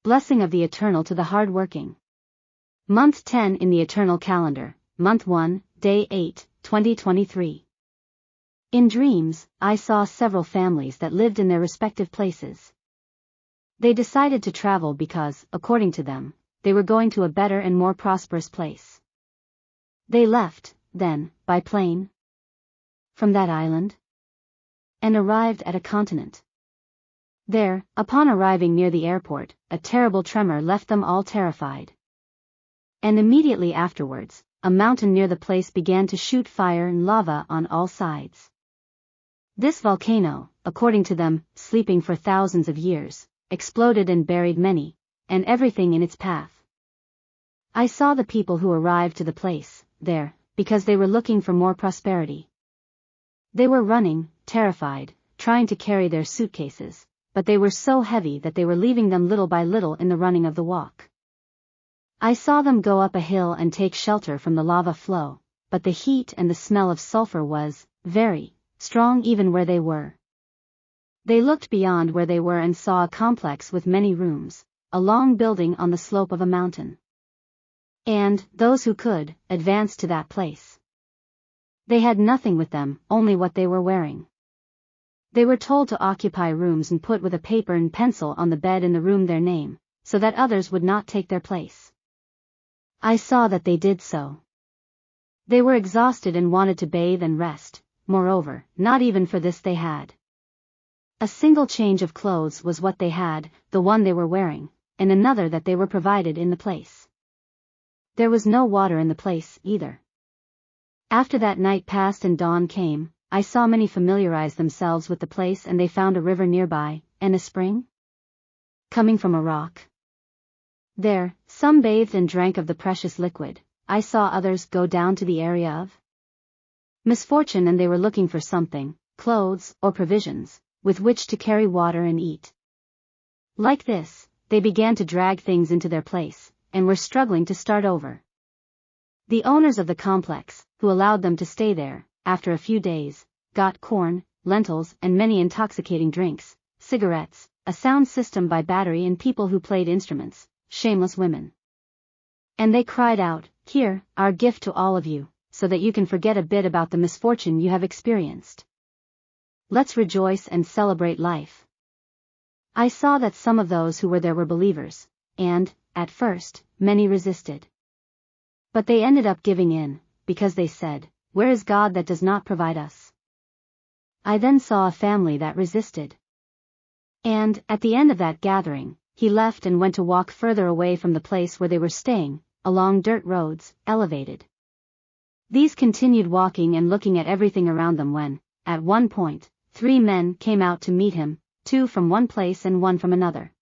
Blessing of the Eternal to the hard-working. Month 10 in the Eternal Calendar, Month 1, Day 8, 2023. In dreams, I saw several families that lived in their respective places. They decided to travel because, according to them, they were going to a better and more prosperous place. They left, then, by plane, from that island, and arrived at a continent. There, upon arriving near the airport, a terrible tremor left them all terrified. And immediately afterwards, a mountain near the place began to shoot fire and lava on all sides. This volcano, according to them, sleeping for thousands of years, exploded and buried many, and everything in its path. I saw the people who arrived to the place, there, because they were looking for more prosperity. They were running, terrified, trying to carry their suitcases, but they were so heavy that they were leaving them little by little in the running of the walk. I saw them go up a hill and take shelter from the lava flow, but the heat and the smell of sulfur was very strong even where they were. They looked beyond where they were and saw a complex with many rooms, a long building on the slope of a mountain. And, those who could, advanced to that place. They had nothing with them, only what they were wearing. They were told to occupy rooms and put with a paper and pencil on the bed in the room their name, so that others would not take their place. I saw that they did so. They were exhausted and wanted to bathe and rest, moreover, not even for this they had. A single change of clothes was what they had, the one they were wearing, and another that they were provided in the place. There was no water in the place, either. After that night passed and dawn came, I saw many familiarize themselves with the place and they found a river nearby, and a spring coming from a rock. There, some bathed and drank of the precious liquid. I saw others go down to the area of misfortune and they were looking for something, clothes or provisions, with which to carry water and eat. Like this, they began to drag things into their place, and were struggling to start over. The owners of the complex, who allowed them to stay there, after a few days, got corn, lentils and many intoxicating drinks, cigarettes, a sound system by battery and people who played instruments, shameless women. And they cried out, "Here, our gift to all of you, so that you can forget a bit about the misfortune you have experienced. Let's rejoice and celebrate life." I saw that some of those who were there were believers, and, at first, many resisted. But they ended up giving in, because they said, "Where is God that does not provide us?" I then saw a family that resisted. And, at the end of that gathering, he left and went to walk further away from the place where they were staying, along dirt roads, elevated. These continued walking and looking at everything around them when, at one point, 3 men came out to meet him, 2 from one place and 1 from another.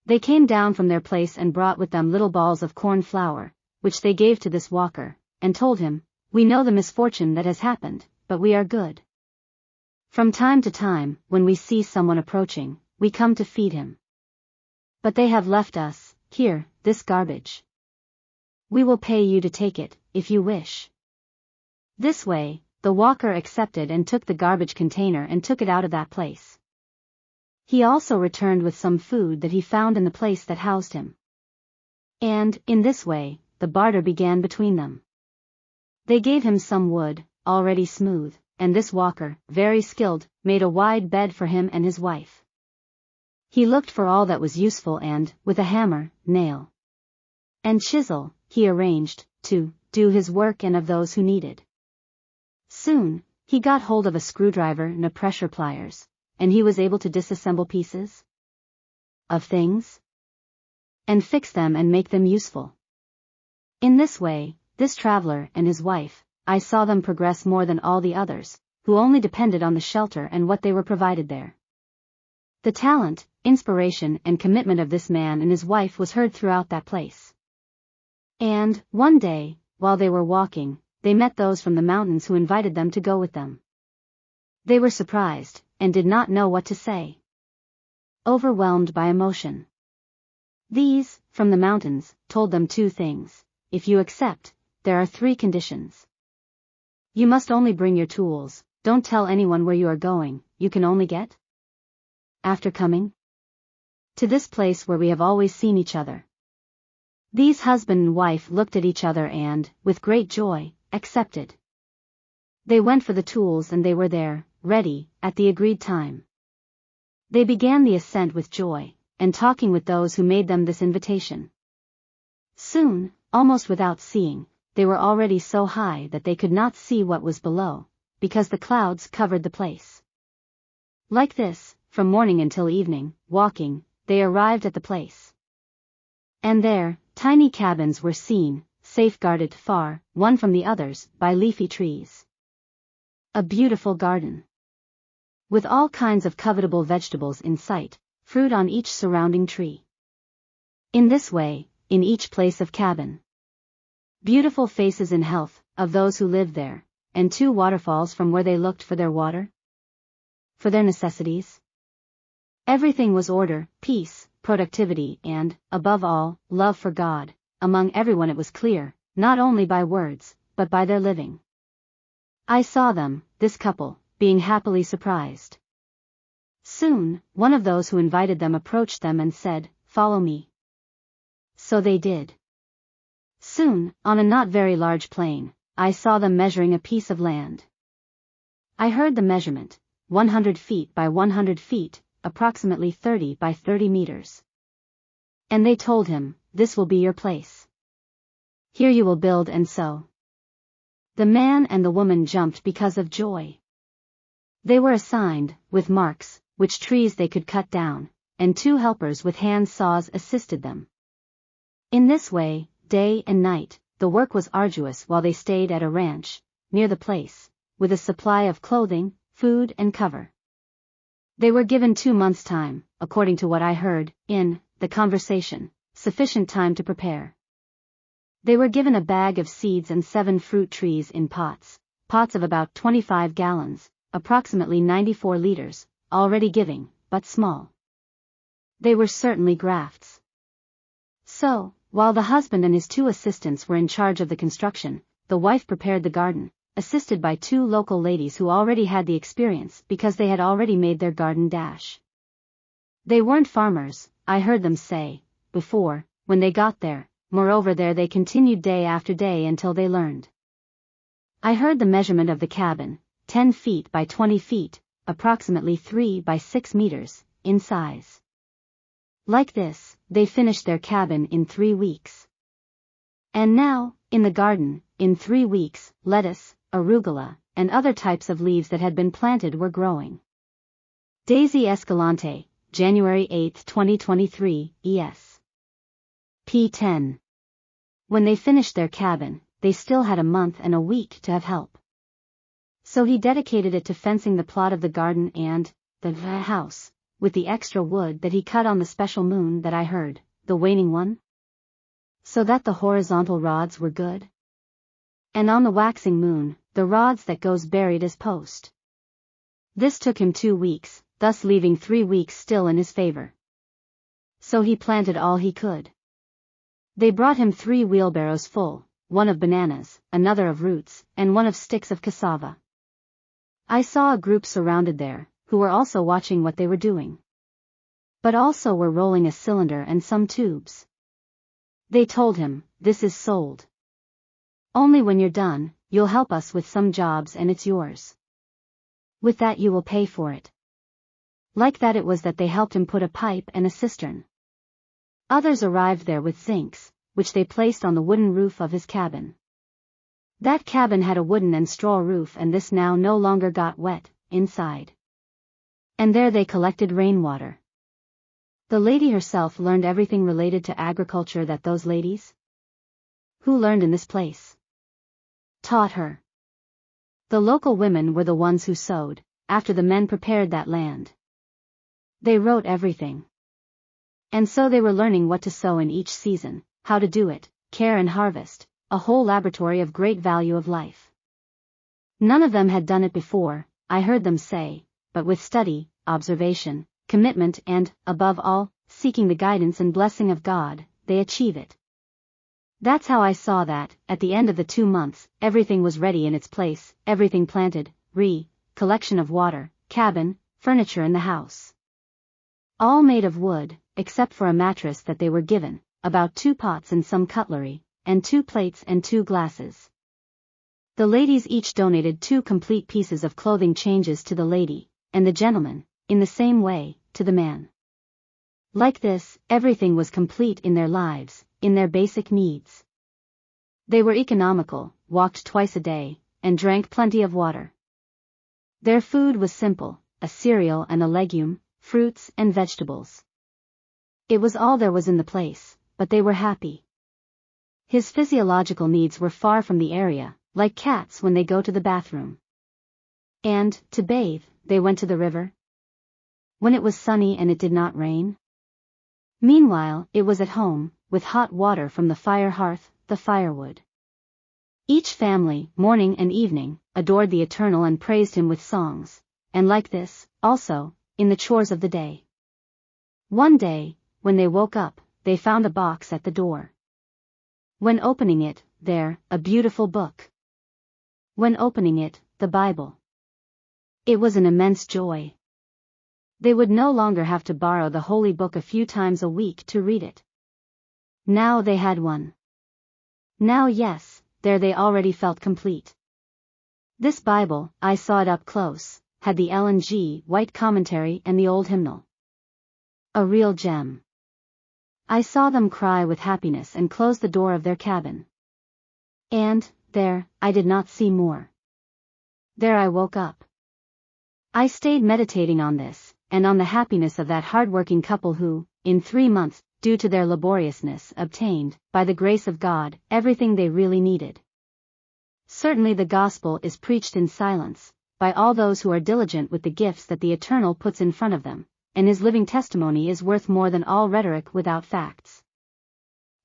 They came down from their place and brought with them little balls of corn flour, which they gave to this walker, and told him, "We know the misfortune that has happened, but we are good. From time to time, when we see someone approaching, we come to feed him. But they have left us, here, this garbage. We will pay you to take it, if you wish." This way, the walker accepted and took the garbage container and took it out of that place. He also returned with some food that he found in the place that housed him. And, in this way, the barter began between them. They gave him some wood, already smooth, and this walker, very skilled, made a wide bed for him and his wife. He looked for all that was useful and, with a hammer, nail, and chisel, he arranged, to do his work and of those who needed. Soon, he got hold of a screwdriver and a pressure pliers, and he was able to disassemble pieces of things and fix them and make them useful. In this way, this traveler and his wife, I saw them progress more than all the others, who only depended on the shelter and what they were provided there. The talent, inspiration and commitment of this man and his wife was heard throughout that place. And, one day, while they were walking, they met those from the mountains who invited them to go with them. They were surprised, and did not know what to say. Overwhelmed by emotion. These, from the mountains, told them 2 things. If you accept, there are 3 conditions. You must only bring your tools, don't tell anyone where you are going, you can only get after coming to this place where we have always seen each other." These husband and wife looked at each other and, with great joy, accepted. They went for the tools and they were there, ready, at the agreed time. They began the ascent with joy, and talking with those who made them this invitation. Soon, almost without seeing, they were already so high that they could not see what was below, because the clouds covered the place. Like this, from morning until evening, walking, they arrived at the place. And there, tiny cabins were seen, safeguarded far, one from the others, by leafy trees. A beautiful garden, with all kinds of covetable vegetables in sight, fruit on each surrounding tree. In this way, in each place of cabin, beautiful faces in health, of those who lived there, and 2 waterfalls from where they looked for their water, for their necessities. Everything was order, peace, productivity and, above all, love for God. Among everyone it was clear, not only by words, but by their living. I saw them, this couple, being happily surprised. Soon, one of those who invited them approached them and said, "Follow me." So they did. Soon, on a not very large plain, I saw them measuring a piece of land. I heard the measurement, 100 feet by 100 feet, approximately 30 by 30 meters. And they told him, "This will be your place. Here you will build and sow." The man and the woman jumped because of joy. They were assigned, with marks, which trees they could cut down, and 2 helpers with hand saws assisted them. In this way, day and night, the work was arduous while they stayed at a ranch, near the place, with a supply of clothing, food and cover. They were given 2 months' time, according to what I heard, in the conversation, sufficient time to prepare. They were given a bag of seeds and 7 fruit trees in pots of about 25 gallons, approximately 94 liters, already giving, but small. They were certainly grafts. So, while the husband and his 2 assistants were in charge of the construction, the wife prepared the garden, assisted by 2 local ladies who already had the experience because they had already made their garden dash. They weren't farmers, I heard them say, before, when they got there. Moreover, there they continued day after day until they learned. I heard the measurement of the cabin, 10 feet by 20 feet, approximately 3 by 6 meters, in size. Like this, they finished their cabin in 3 weeks. And now, in the garden, in 3 weeks, lettuce, arugula, and other types of leaves that had been planted were growing. Daisy Escalante, January 8, 2023, ES. P10. When they finished their cabin, they still had a month and a week to have help. So he dedicated it to fencing the plot of the garden and the house, with the extra wood that he cut on the special moon that I heard, the waning one. So that the horizontal rods were good. And on the waxing moon, the rods that goes buried as post. This took him 2 weeks, thus leaving 3 weeks still in his favor. So he planted all he could. They brought him 3 wheelbarrows full, one of bananas, another of roots, and one of sticks of cassava. I saw a group surrounded there, who were also watching what they were doing. But also were rolling a cylinder and some tubes. They told him, "This is sold. Only when you're done, you'll help us with some jobs and it's yours. With that you will pay for it." Like that it was that they helped him put a pipe and a cistern. Others arrived there with zincs, which they placed on the wooden roof of his cabin. That cabin had a wooden and straw roof, and this now no longer got wet, inside. And there they collected rainwater. The lady herself learned everything related to agriculture that those ladies, who learned in this place, taught her. The local women were the ones who sowed, after the men prepared that land. They wrote everything. And so they were learning what to sow in each season, how to do it, care and harvest, a whole laboratory of great value of life. None of them had done it before, I heard them say, but with study, observation, commitment and, above all, seeking the guidance and blessing of God, they achieve it. That's how I saw that, at the end of the 2 months, everything was ready in its place, everything planted, collection of water, cabin, furniture in the house. All made of wood, except for a mattress that they were given, about 2 pots and some cutlery, and 2 plates and 2 glasses. The ladies each donated 2 complete pieces of clothing changes to the lady, and the gentleman, in the same way, to the man. Like this, everything was complete in their lives, in their basic needs. They were economical, walked twice a day, and drank plenty of water. Their food was simple, a cereal and a legume, fruits and vegetables. It was all there was in the place, but they were happy. His physiological needs were far from the area, like cats when they go to the bathroom. And, to bathe, they went to the river. When it was sunny and it did not rain. Meanwhile, it was at home, with hot water from the fire hearth, the firewood. Each family, morning and evening, adored the Eternal and praised him with songs, and like this, also, in the chores of the day. One day, when they woke up, they found a box at the door. When opening it, there, a beautiful book. When opening it, the Bible. It was an immense joy. They would no longer have to borrow the holy book a few times a week to read it. Now they had one. Now yes, there they already felt complete. This Bible, I saw it up close, had the Ellen G. White commentary and the old hymnal. A real gem. I saw them cry with happiness and close the door of their cabin. And, there, I did not see more. There I woke up. I stayed meditating on this, and on the happiness of that hard-working couple who, in 3 months, due to their laboriousness, obtained, by the grace of God, everything they really needed. Certainly the gospel is preached in silence, by all those who are diligent with the gifts that the Eternal puts in front of them, and his living testimony is worth more than all rhetoric without facts.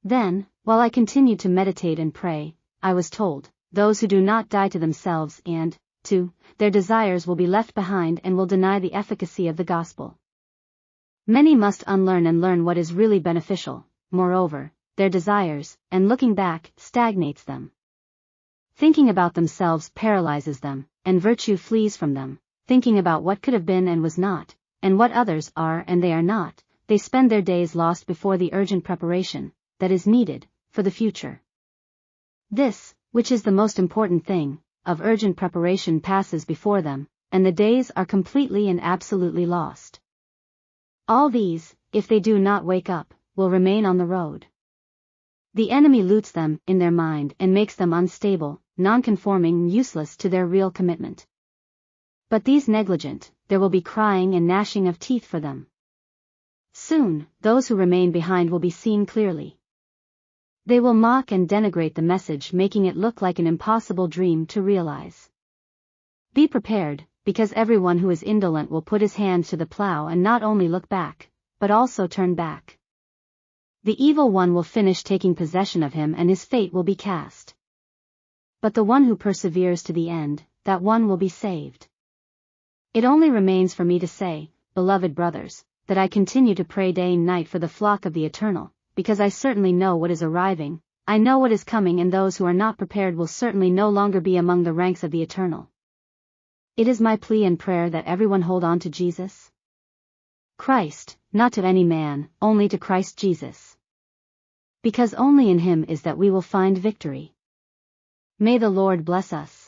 Then, while I continued to meditate and pray, I was told, those who do not die to themselves and, to their desires will be left behind and will deny the efficacy of the gospel. Many must unlearn and learn what is really beneficial, moreover, their desires, and looking back, stagnates them. Thinking about themselves paralyzes them, and virtue flees from them, thinking about what could have been and was not, and what others are and they are not, they spend their days lost before the urgent preparation, that is needed, for the future. This, which is the most important thing, of urgent preparation passes before them, and the days are completely and absolutely lost. All these, if they do not wake up, will remain on the road. The enemy loots them in their mind and makes them unstable, non-conforming, useless to their real commitment. But these negligent, there will be crying and gnashing of teeth for them. Soon, those who remain behind will be seen clearly. They will mock and denigrate the message, making it look like an impossible dream to realize. Be prepared, because everyone who is indolent will put his hand to the plow and not only look back, but also turn back. The evil one will finish taking possession of him and his fate will be cast. But the one who perseveres to the end, that one will be saved. It only remains for me to say, beloved brothers, that I continue to pray day and night for the flock of the Eternal, because I certainly know what is arriving, I know what is coming, and those who are not prepared will certainly no longer be among the ranks of the Eternal. It is my plea and prayer that everyone hold on to Jesus Christ, not to any man, only to Christ Jesus. Because only in him is that we will find victory. May the Lord bless us.